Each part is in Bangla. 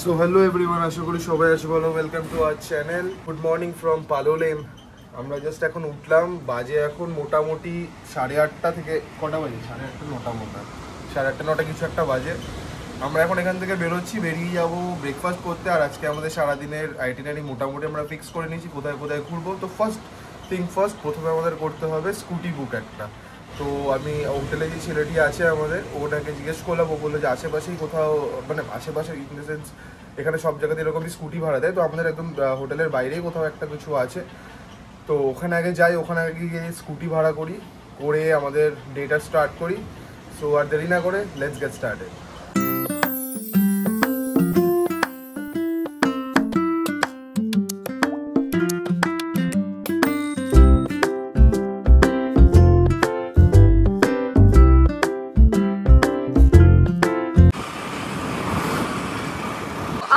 সো হ্যালো এভরিওয়ান, আশা করি সবাই আছে ভালো। Welcome to our channel. Good morning from Palolem. আমরা জাস্ট এখন উঠলাম, বাজে এখন মোটামুটি 8:30 থেকে কটা বাজে, 8:30 9টা মতো, 8:30 9টা কিছু একটা বাজে। আমরা এখন এখান থেকে বেরোচ্ছি, বেরিয়ে যাবো ব্রেকফাস্ট করতে। আর আজকে আমাদের সারাদিনের আইটিনারি মোটামুটি আমরা ফিক্স করে নিয়েছি কোথায় কোথায় ঘুরবো। তো ফার্স্ট থিং ফার্স্ট, প্রথমে আমাদের করতে হবে স্কুটি বুক একটা। তো আমি হোটেলে যে ছেলেটি আছে আমাদের, ওটাকে জিজ্ঞেস করলাম, ও বললো যে আশেপাশেই কোথাও, মানে আশেপাশে ইন দ্য সেন্স এখানে সব জায়গাতে এরকমই স্কুটি ভাড়া দেয়। তো আমাদের একদম হোটেলের বাইরেই কোথাও একটা কিছু আছে, তো ওখানে আগে যাই, ওখানে আগে গিয়ে স্কুটি ভাড়া করি, করে আমাদের ডেটা স্টার্ট করি। সো আর দেরি না করে লেটস গেট স্টার্টেড।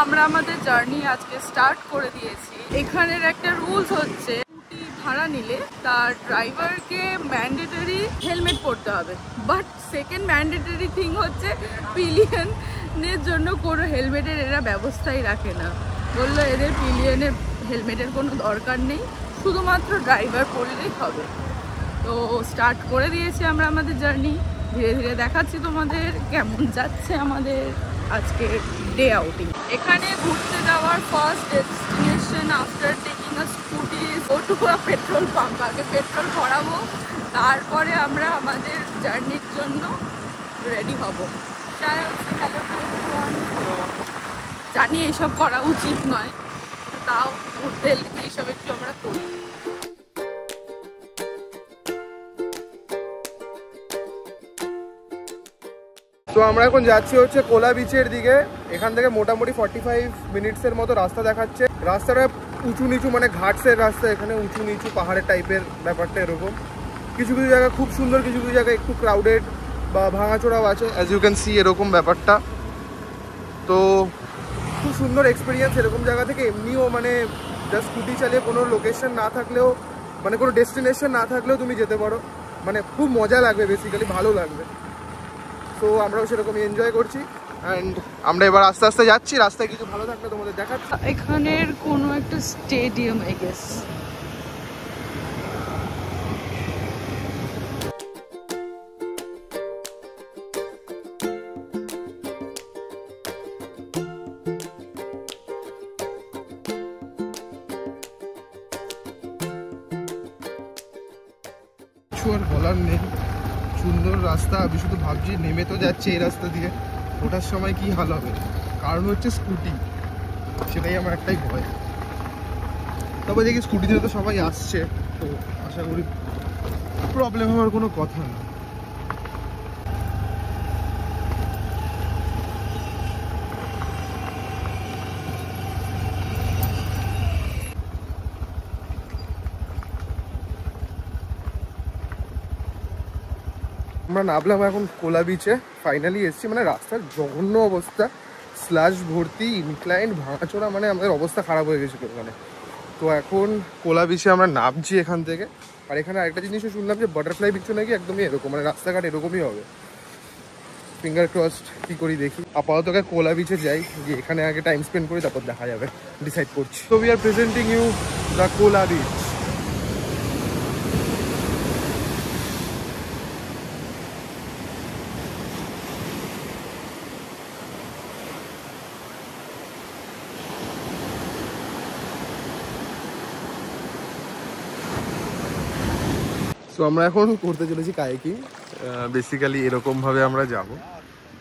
আমরা আমাদের জার্নি আজকে স্টার্ট করে দিয়েছি। এখানের একটা রুলস হচ্ছে স্কুটি ভাড়া নিলে তার ড্রাইভারকে ম্যান্ডেটরি হেলমেট পরতে হবে, বাট সেকেন্ড ম্যান্ডেটরি থিং হচ্ছে পিলিয়নের জন্য কোনো হেলমেটের এরা ব্যবস্থাই রাখে না। বললো এদের পিলিয়নের হেলমেটের কোনো দরকার নেই, শুধুমাত্র ড্রাইভার পরলেই হবে। তো স্টার্ট করে দিয়েছি আমরা আমাদের জার্নি, ধীরে ধীরে দেখাচ্ছি তোমাদের কেমন যাচ্ছে আমাদের আজকে ডে আউটিং। এখানে ঘুরতে যাওয়ার first destination after taking a scooty go to a petrol pump. আগে পেট্রোল ভরাবো, তারপরে আমরা আমাদের জার্নির জন্য রেডি হব। জানি এইসব করা উচিত নয়, তাও ঘুরতে এলে এইসব একটু আমরা করি। তো আমরা এখন যাচ্ছি হচ্ছে কোলা বিচের দিকে। এখান থেকে মোটামুটি 45 মিনিটসের মতো রাস্তা দেখাচ্ছে। রাস্তাটা উঁচু নিচু, মানে ঘাটসের রাস্তা, এখানে উঁচু নিচু পাহাড়ের টাইপের ব্যাপারটা এরকম। কিছু কিছু জায়গা খুব সুন্দর, কিছু কিছু জায়গায় একটু ক্রাউডেড বা ভাঙাচোরাও আছে, অ্যাজ ইউ ক্যান সি এরকম ব্যাপারটা। তো খুব সুন্দর এক্সপিরিয়েন্স এরকম জায়গা থেকে। এমনিও মানে জাস্ট স্কুটি চালিয়ে কোনো লোকেশন না থাকলেও, মানে কোনো ডেস্টিনেশন না থাকলেও তুমি যেতে পারো, মানে খুব মজা লাগবে, বেসিক্যালি ভালো লাগবে। তো আমরাও সেরকমই এনজয় করছি। অ্যান্ড আমরা এবার আস্তে আস্তে যাচ্ছি, রাস্তায় কিছু ভালো থাকলে তোমাদের দেখাচ্ছি। এখানের কোনো একটা স্টেডিয়াম আই গেস। কিছু আর বলার নেই, সুন্দর রাস্তা। আমি শুধু ভাবছি নেমে তো যাচ্ছে এই রাস্তা দিয়ে, ওঠার সময় কি হাল হবে, কারণ হচ্ছে স্কুটি, সেটাই আমার একটাই ভয়। তবে দেখি স্কুটিতে তো সবাই আসছে, তো আশা করি প্রবলেম হওয়ার কোনো কথা না। আমরা নামলাম এখন কোলা বিচে, ফাইনালি এসেছি। মানে রাস্তার জঘন্য অবস্থা, স্লাশ ভর্তি, ইনক্লাইন্ড, ভাঙাচোরা, মানে আমাদের অবস্থা খারাপ হয়ে গেছিলো ওখানে। তো এখন কোলা বিচে আমরা নামছি এখান থেকে। আর এখানে আরেকটা জিনিসও শুনলাম যে বাটারফ্লাই বিচও নাকি একদমই এরকম, মানে রাস্তাঘাট এরকমই হবে। ফিঙ্গার ক্রসড, কী করি দেখি। আপাতত কোলা বিচে যাই, গিয়ে এখানে আগে টাইম স্পেন্ড করি, তারপর দেখা যাবে, ডিসাইড করছি। তো we are presenting you the Kola beach. So আমরা এখন করতে চলেছি কায়াকিং। বেসিক্যালি এরকমভাবে আমরা যাব,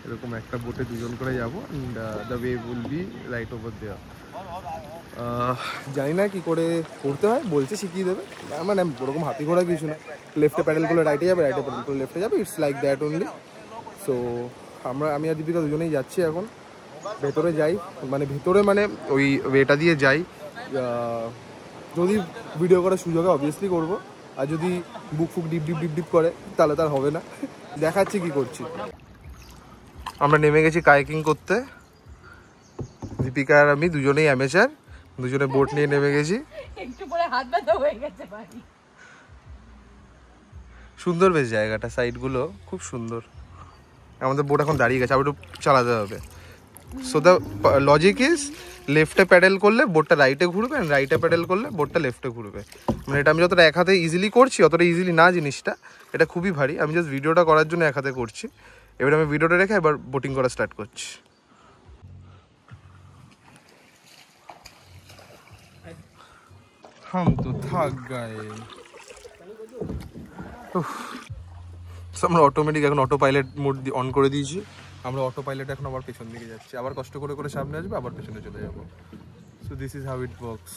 এরকম একটা বোটে দুজন করে যাবো। And the wave will be right over there. জানি না কি করে করতে হয়, বলছে শিখিয়ে দেবে। মানে ওরকম হাতি ঘোড়া কিছু না, লেফটে প্যাডেল করলে রাইটে যাবে, রাইটে প্যাডেল করলে লেফটে যাবে, it's like that only. So আমি আর দীপিকা দুজনেই যাচ্ছি এখন। ভেতরে যাই, মানে ভেতরে মানে ওই ওয়েটা দিয়ে যাই। যদি ভিডিও করার সুযোগ হয় অবভিয়াসলি করবো, আর যদি বুক ফুক ডিপ ডিপ ডিপ ডিপ করে তাহলে তার হবে না। দেখাচ্ছি কি করছি। আমরা নেমে গেছি কায়াকিং করতে, দীপিকা আর আমি দুজনেই অ্যামেচার, দুজনে বোট নিয়ে নেমে গেছি। একটু পরে হাত ব্যথা হয়ে গেছে ভাই। সুন্দর বেশ জায়গাটা, সাইডগুলো খুব সুন্দর। আমাদের বোট এখন দাঁড়িয়ে গেছে, আবার একটু চালাতে হবে। সো দ্য লজিক ইজ লেফটে প্যাডেল করলে বোটটা রাইটে ঘুরবে, রাইটে প্যাডেল করলে বোটটা লেফটে ঘুরবে। মানে এটা আমি যতটা এক হাতে ইজিলি করছি অতটা ইজিলি না জিনিসটা, এটা খুবই ভারী। আমি জাস্ট ভিডিওটা করার জন্য এক হাতে করছি। এবার আমি ভিডিওটা রেখে এবার বোটিং করা স্টার্ট করছি। হাম তো থাক গায়ে। আমরা অটোমেটিক এখন অটো পাইলট মোড অন করে দিয়েছি। আমরা অটো পাইলট এখন আবার পেছন দিকে যাচ্ছি, আবার কষ্ট করে করে সামনে আসবে, আবার পেছনে চলে যাবো। So this is how it works.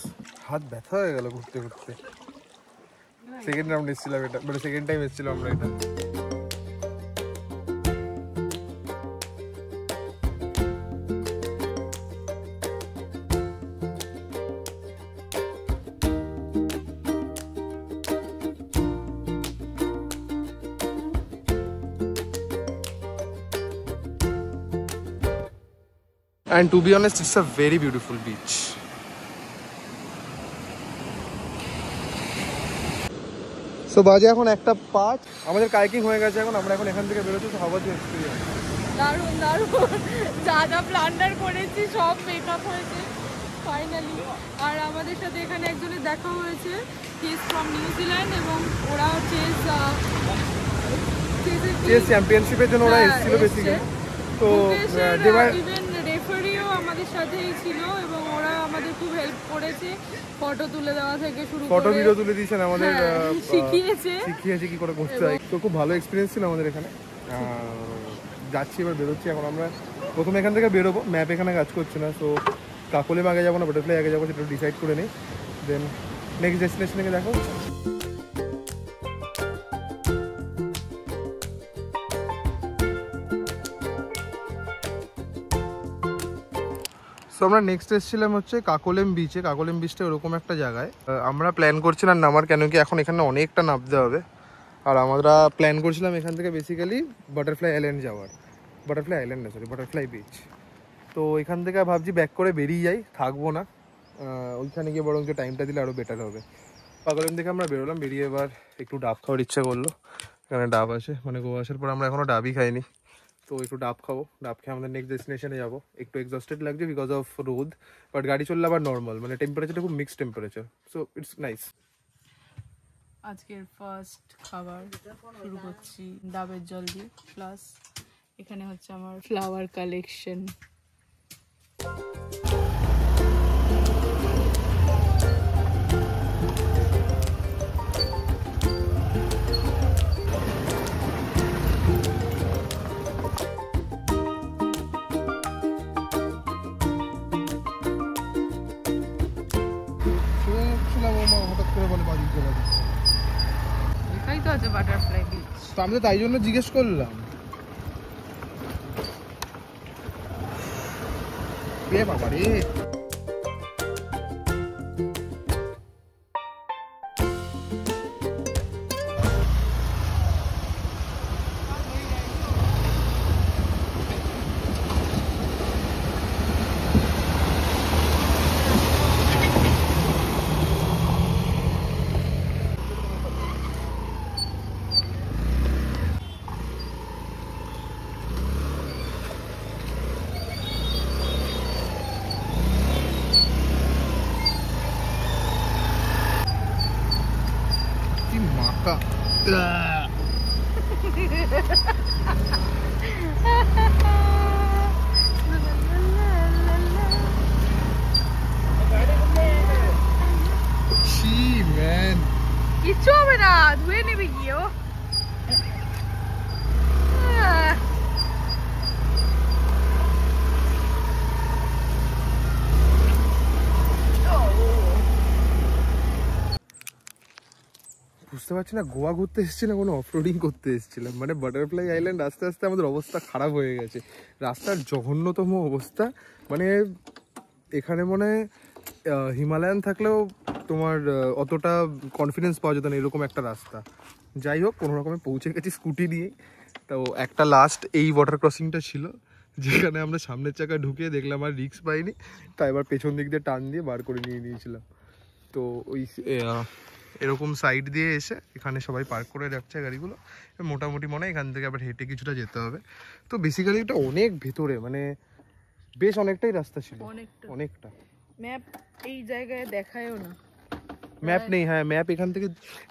হাত ব্যথা হয়ে গেল ঘুরতে ঘুরতে। সেকেন্ড রাউন্ড এসেছিলাম এটা, মানে সেকেন্ড টাইম এসেছিলাম আমরা এটা। And to be honest, it's a very beautiful beach. So বাজে এখন 1:05, আমাদের কাইকিং হয়ে গেছে। এখন আমরা এখন এখান থেকে বেরোচ্ছি। তো হাউ ওয়াজ ইউর এক্সপেরিয়েন্স? দারুণ দারুণ, যা যা প্ল্যান্ডার করেছি সব মেকআপ হয়েছে ফাইনালি। আর আমাদের সাথে এখানে একজনের দেখা হয়েছে, হি ইজ ফ্রম নিউজিল্যান্ড, এবং ওরা চেস চ্যাম্পিয়নশিপের জন্য ওরা এসেছিল বেসিক্যালি। তো ইভেন রেফারিও আমাদের সাথেই ছিল, এবং ওরা আমাদের খুব হেল্প করেছে, ফটো তুলে দেওয়া থেকে শুরু করে ফটো ভিডিও তুলে দিয়েছেন আমাদের, শিখিয়েছে কি করে করতে হয়। তো খুব ভালো এক্সপিরিয়েন্স ছিল আমাদের এখানে। যাচ্ছি, এবার বেরোচ্ছি। এখন আমরা প্রথমে এখান থেকে বেরোবো, ম্যাপ এখানে কাজ করছে না। সো কাকলেম আগে যাবো না বাটারফ্লাই আগে যাবো সেটা ডিসাইড করে নিই, দেন নেক্সট ডেস্টিনেশনে দেখো। সো আমরা নেক্সট এসেছিলাম হচ্ছে কাকলেম বিচে। কাকলেম বিচটা ওরকম একটা জায়গায় আমরা প্ল্যান করছিলাম নামার, কেন কি এখন এখানে অনেকটা নামতে হবে। আর আমরা প্ল্যান করছিলাম এখান থেকে বেসিক্যালি বাটারফ্লাই আইল্যান্ড যাওয়ার। বাটারফ্লাই আইল্যান্ড না, সরি, বাটারফ্লাই বিচ। তো এখান থেকে ভাবছি ব্যাক করে বেরিয়ে যাই, থাকবো না ওইখানে গিয়ে, বরং যে টাইমটা দিলে আরও বেটার হবে। কাকলেম থেকে আমরা বেরোলাম, বেরিয়ে এবার একটু ডাব খাওয়ার ইচ্ছা করলো। এখানে ডাব আছে, মানে গোয়া আসার পর আমরা এখনও ডাবই খাইনি। তো একটু ডাব খাবো, ডাব খেয়ে আমাদের নেক্সট ডেস্টিনেশনে যাবো। একটু এক্সস্টেড লাগছে বিকজ অফ রোদ, বাট গাড়ি চললে আবার নর্মাল, মানে টেম্পারেচারটা খুব mixed temperature. So it's nice. আজকের ফার্স্ট খাবার শুরু করছি ডাবের জল দিয়ে, প্লাস এখানে হচ্ছে আমার ফ্লাওয়ার কালেকশন। এটাই তো আছে বাটারফ্লাই বিচ। তো আমি তো তাই জন্য জিজ্ঞেস করলাম। এ বাবা রে, কি মাকা। কিচ্ছু হবে না, ধুয়ে নেবে গিয়েও। বুঝতে পারছি না গোয়া ঘুরতে এসেছি না কোনো অফরোডিং করতে এসেছিলাম। মানে বাটারফ্লাই আইল্যান্ড আস্তে আস্তে আমাদের অবস্থা খারাপ হয়ে গেছে, রাস্তার জঘন্যতম অবস্থা। মানে এখানে মনে হয় হিমালয়ান থাকলেও তোমার অতটা কনফিডেন্স পাওয়া যেত না, এরকম একটা রাস্তা। যাই হোক, কোনো রকমে পৌঁছে গেছি স্কুটি নিয়ে। তো একটা লাস্ট এই ওয়াটার ক্রসিংটা ছিল, যেখানে আমরা সামনের চাকায় ঢুকিয়ে দেখলাম আর রিস্ক পাইনি, তাই এবার পেছন দিক দিয়ে টার্ন দিয়ে বার করে নিয়ে নিয়েছিলাম। তো ওই এরকম সাইড দিয়ে এসে এখানে সবাই পার্ক করে রাখছে গাড়িগুলো। মোটামুটি মনে হয় এখান থেকে আবার হেঁটে কিছুটা যেতে হবে। তো বেসিক্যালি এটা অনেক ভেতরে, মানে বেশ অনেকটাই রাস্তা ছিল, অনেকটা। ম্যাপ এই জায়গায় দেখায়ও না, ম্যাপ নেই। হ্যাঁ ম্যাপ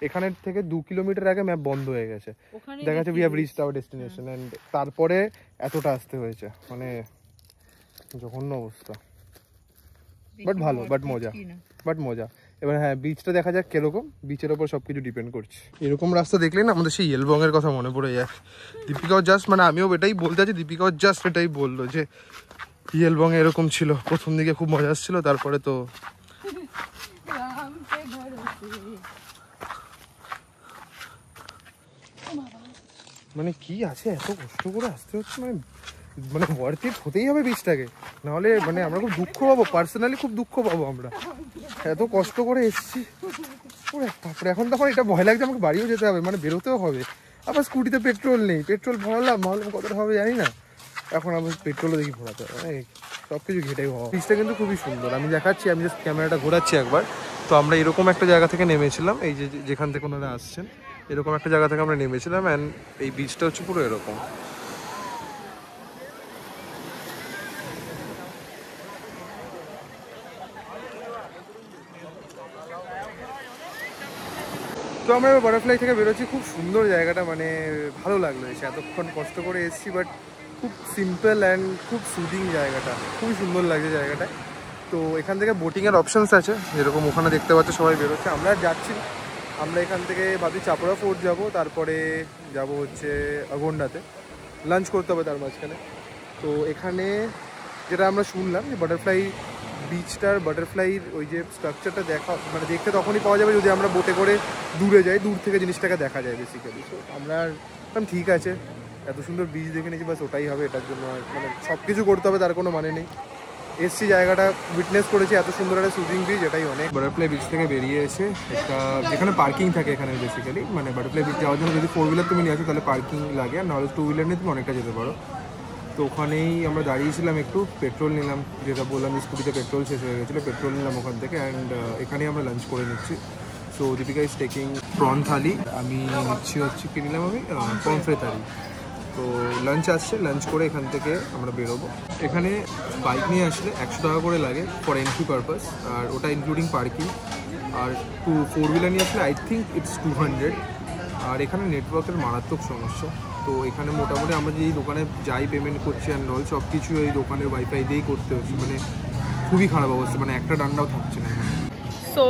এখানের থেকে 2 কিলোমিটার আগে ম্যাপ বন্ধ হয়ে গেছে, দেখা যাচ্ছে we have reached our destination and তারপরে এতটা আসতে হয়েছে, মানে জঘন্য অবস্থা। বাট ভালো, বাট মজা। এবার হ্যাঁ বিচটা দেখা যাক কিরকম, বিচের ওপর সবকিছু ডিপেন্ড করছে। এরকম রাস্তা দেখলে না আমাদের সেই ইয়েলবং এর কথা মনে পড়ে যায়। দীপিকাও জাস্ট, মানে আমিও এটাই বলতে আছি, দীপিকাও জাস্ট এটাই বললো যে ইয়েলবং এরকম ছিল, প্রথম দিকে খুব মজা আসছিল, তারপরে তো মানে কি আছে এত কষ্ট করে আসতে হচ্ছে, মানে ওয়ার্থ ইট হতেই হবে বীজটাকে, নাহলে মানে আমরা খুব দুঃখ পাবো, পার্সোনালি খুব দুঃখ পাবো আমরা, এত কষ্ট করে এসছি। তারপরে এখন তখন এটা ভয় লাগছে আমাকে বাড়িও যেতে হবে, মানে বেরোতেও হবে, আবার স্কুটিতে পেট্রোল নেই, পেট্রোল ভরালাম কতটা হবে জানি না, এখন আবার পেট্রোলও দেখি ভরাতে হবে, মানে সব কিছু ঘেটেই হওয়া। বীজটা কিন্তু খুবই সুন্দর, আমি দেখাচ্ছি, আমি জাস্ট ক্যামেরাটা ঘোরাচ্ছি একবার। তো আমরা এরকম একটা জায়গা থেকে নেমেছিলাম, এই যে যেখান থেকে ওনারা আসছেন, এরকম একটা জায়গা থেকে আমরা নেমেছিলাম, অ্যান্ড এই বীজটা হচ্ছে পুরো এরকম। তো আমরা বাটারফ্লাই থেকে বেরোচ্ছি, খুব সুন্দর জায়গাটা, মানে ভালো লাগলো এসে, এতক্ষণ কষ্ট করে এসেছি, বাট খুব সিম্পল অ্যান্ড খুব সুদিং জায়গাটা, খুবই সুন্দর লাগছে জায়গাটা। তো এখান থেকে বোটিংয়ের অপশানস আছে, যেরকম ওখানে দেখতে পাচ্ছ সবাই বেরোচ্ছে, আমরা যাচ্ছি, আমরা এখান থেকে ভাবছি চাপড়া ফোর্ট যাব, তারপরে যাব হচ্ছে আগন্ডাতে, লাঞ্চ করতে হবে তার মাঝখানে। তো এখানে যেটা আমরা শুনলাম যে বাটারফ্লাইয়ের ওই যে স্ট্রাকচারটা মানে দেখতে তখনই পাওয়া যাবে যদি আমরা বোটে করে দূরে যাই, দূর থেকে জিনিসটাকে দেখা যায় বেসিক্যালি। তো আমরা ঠিক আছে, এত সুন্দর বিচ দেখে নিয়েছি, বাস ওটাই হবে, এটার জন্য মানে সব কিছু করতে হবে তার কোনো মানে নেই। এসছি, জায়গাটা উইটনেস করেছি, এত সুন্দর একটা সুইমিং বিচ, এটাই অনেক। বাটারফ্লাই বিচ থেকে বেরিয়ে এসে একটা যেখানে পার্কিং থাকে এখানে বেসিক্যালি, মানে বাটারফ্লাই বিচ যাওয়ার জন্য যদি 4 হুইলার তুমি নিয়ে আসো তাহলে পার্কিং লাগে, আর নাহলে 2 হুইলার নিয়ে তুমি অনেকটা যেতে পারো। তো ওখানেই আমরা দাঁড়িয়েছিলাম, একটু পেট্রোল নিলাম, যেটা বললাম স্কুটিতে পেট্রোল শেষ হয়ে গেছিলো, পেট্রোল নিলাম ওখান থেকে, অ্যান্ড এখানেই আমরা লাঞ্চ করে নিচ্ছি। So Deepika is taking prawn thali, আমি নিচ্ছি কি নিলাম আমি পমফ্রে থালি। তো লাঞ্চ আসছে, লাঞ্চ করে এখান থেকে আমরা বেরোবো। এখানে বাইক নিয়ে আসলে 100 টাকা করে লাগে ফর এন্ট্রি পারপাস, আর ওটা ইনক্লুডিং পার্কিং, আর 4 হুইলার নিয়ে আসলে আই থিঙ্ক ইটস 200। আর এখানে নেটওয়ার্কের মারাত্মক সমস্যা, তো এখানে মোটামুটি আমরা যেই দোকানে যাই পেমেন্ট করছি অ্যান্ড অল সব কিছু এই দোকানের ওয়াইফাই দিয়েই করতে হচ্ছে, মানে খুবই খারাপ অবস্থা, মানে একটা ডান্ডাও থাকছে না। So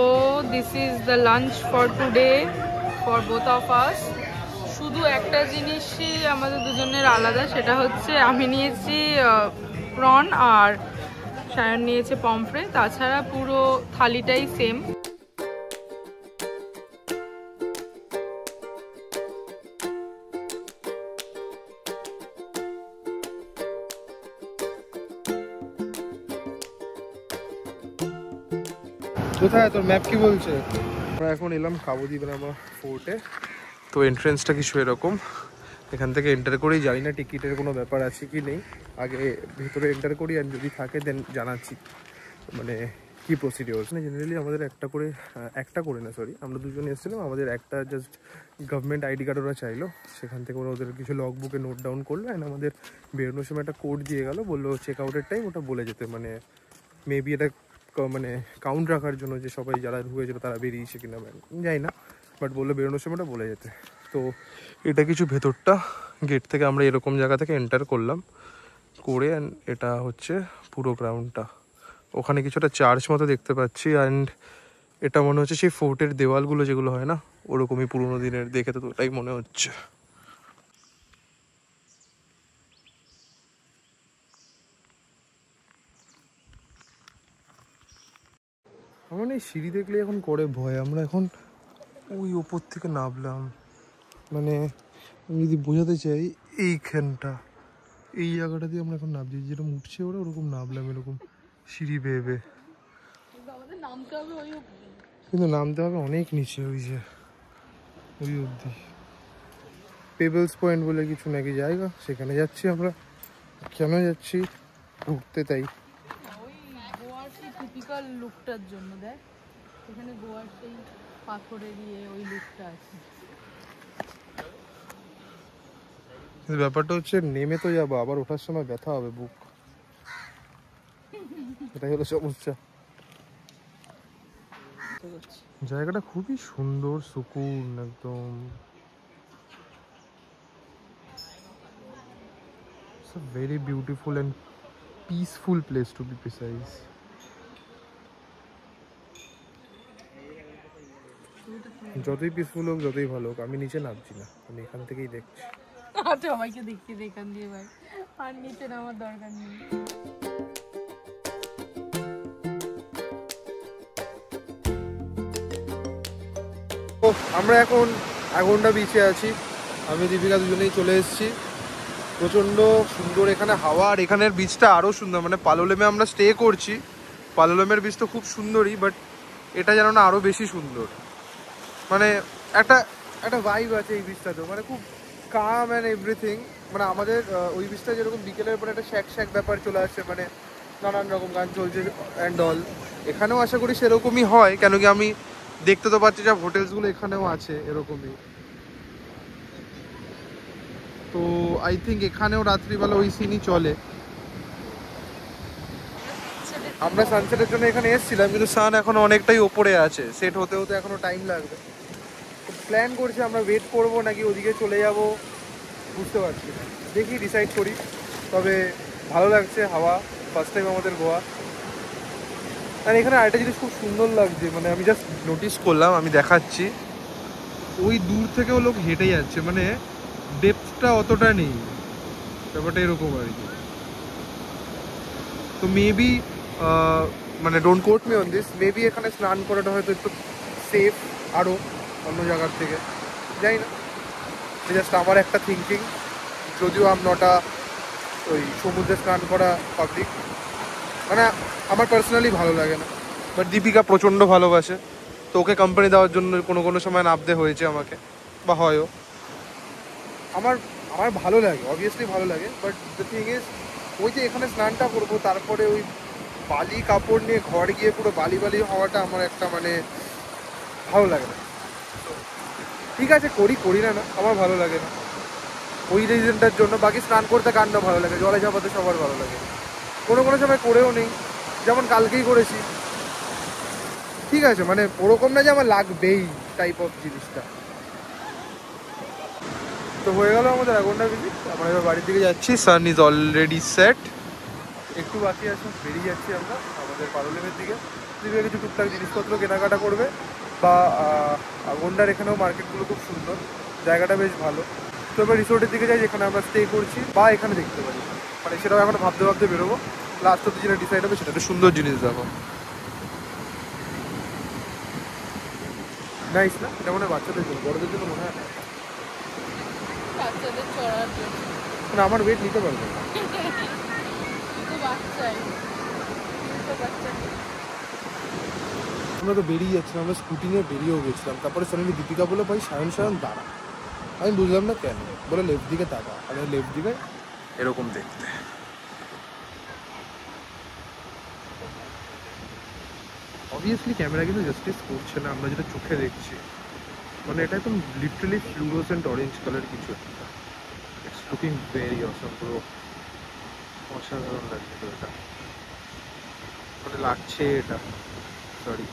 this is the lunch for today for both of us. শুধু একটা জিনিসই আমাদের দুজনের আলাদা, সেটা হচ্ছে আমি নিয়েছি প্রন আর সায়ন নিয়েছে পমফ্রে, তাছাড়া পুরো থালিটাই সেম। কোথায় তোর ম্যাপ কি বলছে? আমরা এখন এলাম কাবুদি বেনামা ফোর্টে। তো এন্ট্রেন্সটা কিছু এরকম, এখান থেকে এন্টার করেই, জানি না টিকিটের কোনো ব্যাপার আছে কি নেই, আগে ভিতরে এন্টার করি, আর যদি থাকে দেন জানাচ্ছি মানে কি প্রসিডিওর। মানে জেনারেলি আমাদের একটা করে না সরি, আমরা দুজনে এসেছিলাম, আমাদের একটা জাস্ট গভর্নমেন্ট আইডি কার্ড ওরা চাইলো, সেখান থেকে ওরা ওদের কিছু লগ বুকে নোট ডাউন করলো, অ্যান্ড আমাদের বেরোনোর সময় একটা কোড দিয়ে গেলো, বললো চেক আউটের টাইম ওটা বলে যেতে, মানে মেবি এটা মানে কাউন্ট রাখার জন্য যে সবাই যারা ঢুকেছিল তারা বেরিয়েছে কিনা যাই না, বাট বললো বেরোনোর সময়টা বলে যেতে। তো এটা কিছু ভেতরটা, গেট থেকে আমরা এরকম জায়গা থেকে এন্টার করলাম করে, অ্যান্ড এটা হচ্ছে পুরো গ্রাউন্ডটা, ওখানে কিছুটা চার্চ মতো দেখতে পাচ্ছি, অ্যান্ড এটা মনে হচ্ছে সেই ফোর্টের দেওয়ালগুলো যেগুলো হয় না ওরকমই পুরোনো দিনের, দেখে তো ওটাই মনে হচ্ছে। আমার এই সিঁড়ি দেখলে এখন করে ভয়, আমরা এখন ওই ওপর থেকে নামলাম, মানে আমি যদি বোঝাতে চাই এইখানটা, এই জায়গাটা দিয়ে আমরা এখন নামছি, যেরকম উঠছে ওরা ওরকম নামলাম এরকম সিঁড়ি বেয়ে বেয়ে, কিন্তু নামতে হবে অনেক নিচে, ওই যে ওই অবধি পেবলস পয়েন্ট বলে কিছু নাকি জায়গা, সেখানে যাচ্ছি আমরা। কেন যাচ্ছি? ঘুরতে, তাই। টিপিক্যাল লুকটার জন্য দেখ, এখানে গোয়ার সেই পাথরের ওই লুকটা আছে। ব্যাপারটা হচ্ছে নেমে তো যাবো, আবার ওঠার সময় ব্যথা হবে বুক। এটাই হলো সমস্যা। জায়গাটা খুবই সুন্দর, সুকুন একদম। It's a very beautiful and peaceful place to be precise. যতই পিসফুল হোক, যতই ভালো হোক, আমি নিচে নামছি না, আমি এখান থেকেই দেখছি। সবাইকে দেখছি এখান দিয়ে ভাই, আর নিচে নামার দরকার নেই। তো আমরা এখন আগুনটা বিচে আছি, আমি দীপিকা দুজনেই চলে এসেছি। প্রচণ্ড সুন্দর এখানে হাওয়া, আর এখানের বিচটা আরও সুন্দর। মানে পালোলেমে আমরা স্টে করছি, পালোলেমের বিচ তো খুব সুন্দরই, বাট এটা যেন না আরও বেশি সুন্দর। মানে একটা একটা ভাইব আছে এই বিচটাতেও, মানে খুব কাম অ্যান্ড এভরিথিং। মানে আমাদের ওই বিচটা যেরকম বিকেলের পরে একটা শ্যাক শ্যাক ব্যাপার চলে আসছে, মানে নানান রকম গান চলছে অ্যান্ড অল, এখানেও আশা করি সেরকমই হয়। কেন কি আমি দেখতে তো পাচ্ছি সব হোটেলসগুলো এখানেও আছে এরকমই। তো আই থিঙ্ক এখানেও রাত্রিবেলা ওই সিনই চলে। আমরা সানসেটের জন্য এখানে এসেছিলাম, কিন্তু সান এখনো অনেকটাই ওপরে আছে, সেট হতে হতে এখনো টাইম লাগবে। প্ল্যান করছি আমরা ওয়েট করবো নাকি ওদিকে চলে যাব, বুঝতে পারছি না, দেখি ডিসাইড করি। তবে ভালো লাগছে হাওয়া, ফার্স্ট টাইম আমাদের গোয়া। আর এখানে আরেকটা জিনিস খুব সুন্দর লাগছে, মানে আমি জাস্ট নোটিস করলাম, আমি দেখাচ্ছি। ওই দূর থেকেও লোক হেঁটে যাচ্ছে, মানে ডেপথটা অতটা নেই, ব্যাপারটা এরকম আর কি। তো মেবি মানে don't quote me on this, maybe এখানে স্নান করাটা হয়তো একটু সেফ আরও অন্য জায়গার থেকে, জানি না, জাস্ট আমার একটা থিঙ্কিং। যদিও আম নটা ওই সমুদ্রে স্নান করা পাবলিক, মানে আমার পার্সোনালি ভালো লাগে না, বাট দীপিকা প্রচণ্ড ভালোবাসে, তো ওকে কোম্পানি দেওয়ার জন্য কোনো কোনো সময় নামতে হয়েছে আমাকে, বা হয়ও। আমার ভালো লাগে, অবভিয়াসলি ভালো লাগে, বাট দ্য থিং ইজ ওই যে এখানে স্নানটা করবো, তারপরে ওই বালি কাপড় নিয়ে ঘর গিয়ে পুরো বালি বালি হওয়াটা আমার একটা মানে ভালো লাগে না। ঠিক আছে, করি না আমার ভালো লাগে না ওই রিজনটার জন্য। বাকি স্নান করতে কান্না ভালো লাগে, জলে ঝাপাতে সবার ভালো লাগে, কোনো কোনো সময় করেও নেই, যেমন কালকেই করেছি। ঠিক আছে, মানে ওরকম না যে আমার লাগবেই টাইপ অফ জিনিসটা। তো হয়ে গেল আমাদের 1 ঘন্টা ভিজিট, আমরা এবার বাড়ির দিকে যাচ্ছি। সান ইজ অলরেডি সেট, একটু বাকি আছে, বেরিয়ে যাচ্ছি আমরা আমাদের পালোলেমের দিকে। দিকে কিছু টুকটাক জিনিসপত্র কেনাকাটা করবে, বা গন্ডার এখানেও মার্কেটগুলো খুব সুন্দর, জায়গাটা বেশ ভালো। তো এবার রিসোর্টের দিকে যাই, যেখানে আমরা স্টে করছি, বা এখানে দেখতে পারি, মানে সেটাও এখন ভাবতে বেরোবো। লাস্ট অব্দি যেটা ডিসাইড হবে সেটা একটা সুন্দর জিনিস দেখো। নাইস না? এটা মনে হয় বাচ্চাদের জন্য, বড়দের জন্য মনে হয় না। বাচ্চাদের চড়ার জন্য মানে আমার ওয়েট নিতে পারবে না। আমরা তো বেরিয়ে যাচ্ছিলাম, আমরা স্কুটি নিয়ে বেরিয়েও গেছিলাম, তারপরে সাডেনলি দীপিকা বলে ভাই সায়ন দাঁড়া। আমি বুঝলাম না কেন, বলে লেফট দিকে তাকা, আর লেফট দিকে এরকম দেখতে। অবভিয়াসলি ক্যামেরা কিন্তু জাস্টিস করছে না আমরা যেটা চোখে দেখছি, মানে এটা একদম লিটারালি ফ্লুরোসেন্ট অরেঞ্জ কালার কিছু একটা। ইটস লুকিং ভেরি অসম, পুরো অসাধারণ লাগছে এটা, মানে লাগছে এটা, সরি।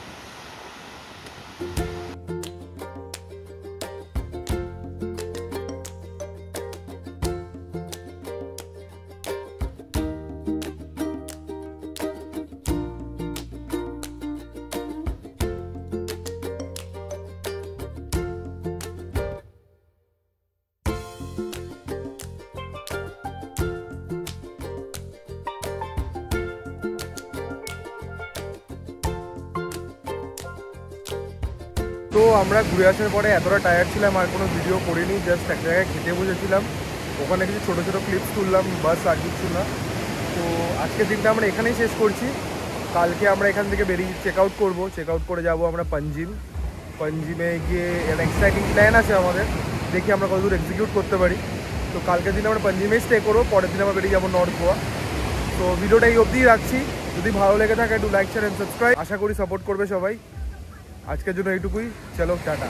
তো আমরা ঘুরে আসার পরে এতটা টায়ার্ড ছিলাম, আর কোনো ভিডিও করিনি, জাস্ট এক জায়গায় খেতে বসেছিলাম, ওখানে কিছু ছোটো ছোটো ক্লিপস তুললাম, বাস আর কিছু না। তো আজকের দিনটা আমরা এখানেই শেষ করছি। কালকে আমরা এখান থেকে বেরিয়ে চেক আউট করবো, চেক আউট করে যাবো আমরা পঞ্জিমে গিয়ে একটা এক্সাইটিং প্ল্যান আছে আমাদের, দেখি আমরা কতদূর এক্সিকিউট করতে পারি। তো কালকের দিন আমরা পঞ্জিমেই স্টে করবো, পরের দিন আমরা বেরিয়ে যাবো নর্থ গোয়া। তো ভিডিওটা এই অবধিই রাখছি, যদি ভালো লেগে থাকে একটু লাইক শেয়ার এন্ড সাবস্ক্রাইব, আশা করি সাপোর্ট করবে সবাই। আজকের জন্য এইটুকুই, চলো টাটা।